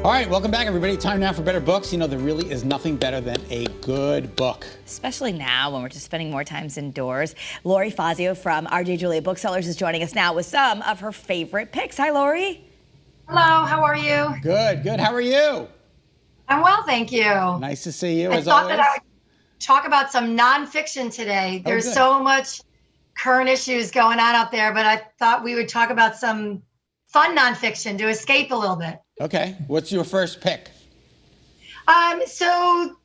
All right, welcome back, everybody. Time now for better books. You know, there really is nothing better than a good book. Especially now when we're just spending more times indoors. Lori Fazio from RJ Julia Booksellers is joining us now with some of her favorite picks. Hi, Lori. Hello, how are you? Good, good. How are you? I'm well, thank you. Nice to see you, I as thought always. that I would talk about some nonfiction today. There's good. so much current issues going on out there, but I thought we would talk about some fun nonfiction to escape a little bit. Okay, what's your first pick? So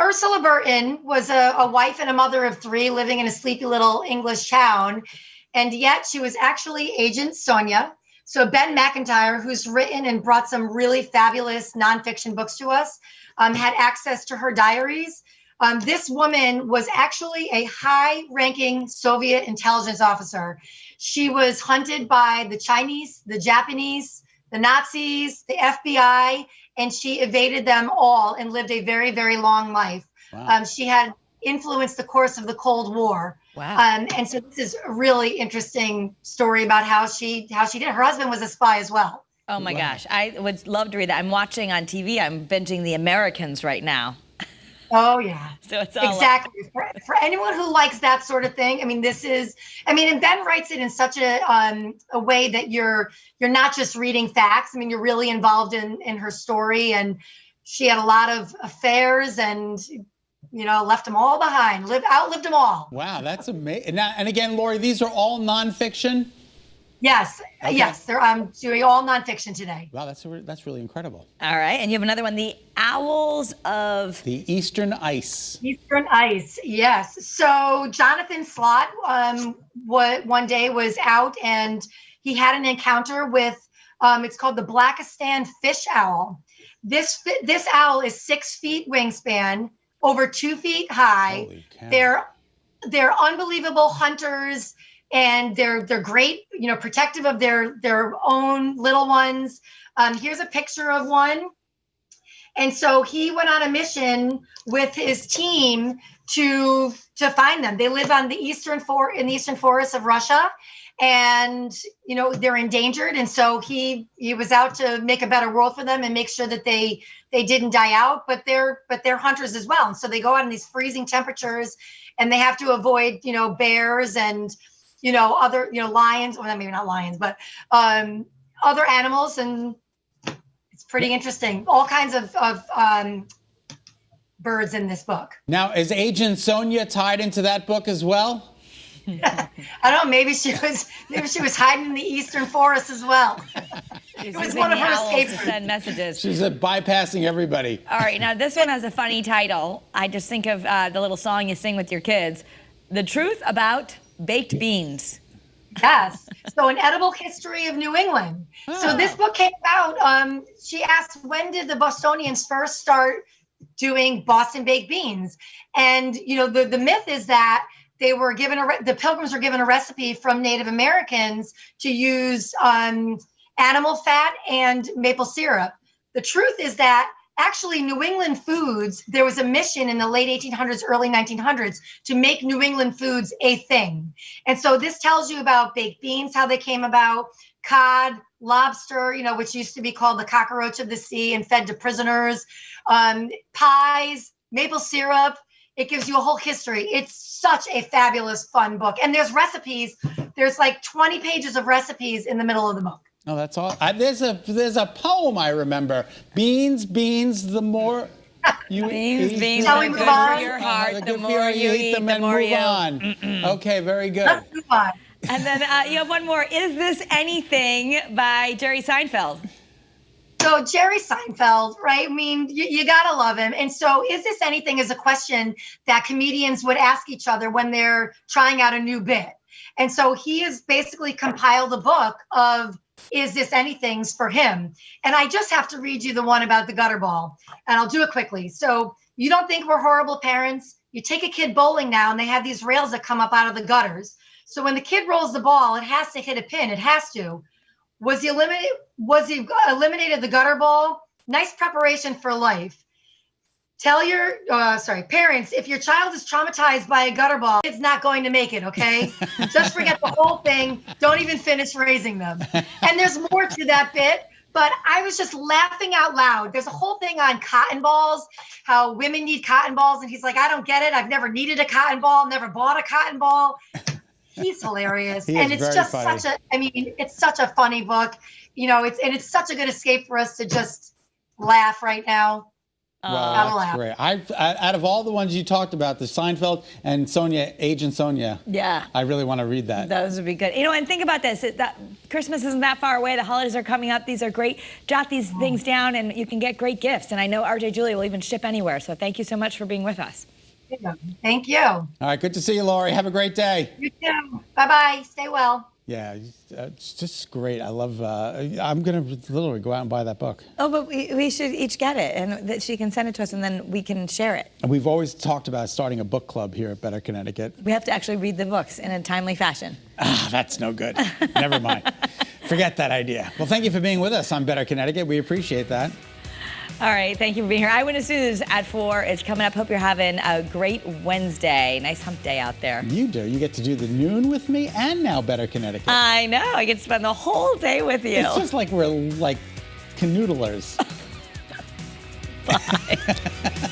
Ursula Burton was a wife and a mother of three living in a sleepy little English town, and yet she was actually Agent Sonia. So Ben Mcintyre, who's written and brought some really fabulous nonfiction books to us, had access to her diaries. This woman was actually a high-ranking Soviet intelligence officer. She was hunted by the Chinese, the Japanese, the Nazis, the FBI, and she evaded them all and lived a very, very long life. Wow. She had influenced the course of the Cold War. Wow. And so this is a really interesting story about how she did. Her husband was a spy as well. Oh my Wow. gosh, I would love to read that. I'm watching on TV. I'm binging The Americans right now. Oh yeah. So it's all Exactly. For anyone who likes that sort of thing, I mean, and Ben writes it in such a way that you're not just reading facts. I mean, you're really involved in her story, and she had a lot of affairs and, left them all behind, outlived them all. Wow, that's amazing. And again, Lori, these are all nonfiction? Yes. Okay. Yes. I'm doing all nonfiction today. Wow, that's really incredible. All right, and you have another one, The Owls of The Eastern Ice. Eastern Ice, yes. So Jonathan Slott one day was out and he had an encounter with, it's called the Blackistan fish owl. This owl is 6 feet wingspan, over 2 feet high. Holy cow. They're unbelievable hunters, and they're great, protective of their own little ones. Here's a picture of one. And so he went on a mission with his team to find them. They live on the eastern forests of Russia, and they're endangered. And so he was out to make a better world for them and make sure that they didn't die out. But they're hunters as well. And so they go out in these freezing temperatures, and they have to avoid bears and other lions. Well, maybe not lions, but other animals. And it's pretty interesting. All kinds of birds in this book. Now, is Agent Sonia tied into that book as well? I don't know. Maybe she was hiding in the eastern forest as well. It was one of her escape to send messages. She's bypassing everybody. All right, now this one has a funny title. I just think of the little song you sing with your kids. The Truth About Baked Beans. Yes. So an edible history of New England. So this book came about. She asked, when did the Bostonians first start doing Boston baked beans? And the myth is that they were given the Pilgrims were given a recipe from Native Americans to use animal fat and maple syrup. The truth is that actually New England foods, there was a mission in the late 1800s, early 1900s to make New England foods a thing. And so this tells you about baked beans, how they came about, cod, lobster, which used to be called the cockroach of the sea and fed to prisoners, pies, maple syrup. It gives you a whole history. It's such a fabulous, fun book. And there's recipes. There's like 20 pages of recipes in the middle of the book. Oh, that's all. There's a poem I remember. Beans, the more you eat Beans, Shall are we good move on? for your heart. the The good more you eat, them the and more move you. on. Okay, very good. Let's move on. And then you have one more. Is This Anything by Jerry Seinfeld? So Jerry Seinfeld, right? I mean, you gotta love him. And so is this anything is a question that comedians would ask each other when they're trying out a new bit. And so he has basically compiled a book of Is This Anything's for him. And I just have to read you the one about the gutter ball. And I'll do it quickly. So you don't think we're horrible parents? You take a kid bowling now and they have these rails that come up out of the gutters. So when the kid rolls the ball, it has to hit a pin. It has to. Was he eliminated the gutter ball? Nice preparation for life. Tell your parents, if your child is traumatized by a gutter ball, it's not going to make it, okay? Just forget the whole thing. Don't even finish raising them. And there's more to that bit. but I was just laughing out loud. There's a whole thing on cotton balls, how women need cotton balls. And he's like, I don't get it. I've never needed a cotton ball, never bought a cotton ball. He's hilarious. He and is it's very just funny. it's such a funny book. It's such a good escape for us to just laugh right now. Well, that's great. Out of all the ones you talked about, the Seinfeld and Sonia, Agent Sonia. Yeah. I really want to read that. Those would be good. And think about this. That Christmas isn't that far away. The holidays are coming up. These are great. Jot these things down and you can get great gifts. And I know RJ Julia will even ship anywhere. So thank you so much for being with us. Thank you. All right, good to see you, Lori. Have a great day. You too. Bye-bye. Stay well. Yeah, it's just great. I love, I'm going to literally go out and buy that book. Oh, but we should each get it, and that she can send it to us, and then we can share it. And we've always talked about starting a book club here at Better Connecticut. We have to actually read the books in a timely fashion. That's no good. Never mind. Forget that idea. Well, thank you for being with us on Better Connecticut. We appreciate that. All right, thank you for being here. Eyewitness News at 4 is coming up. Hope you're having a great Wednesday. Nice hump day out there. You do. You get to do the noon with me and now Better Connecticut. I know. I get to spend the whole day with you. It's just like we're like canoodlers. Bye.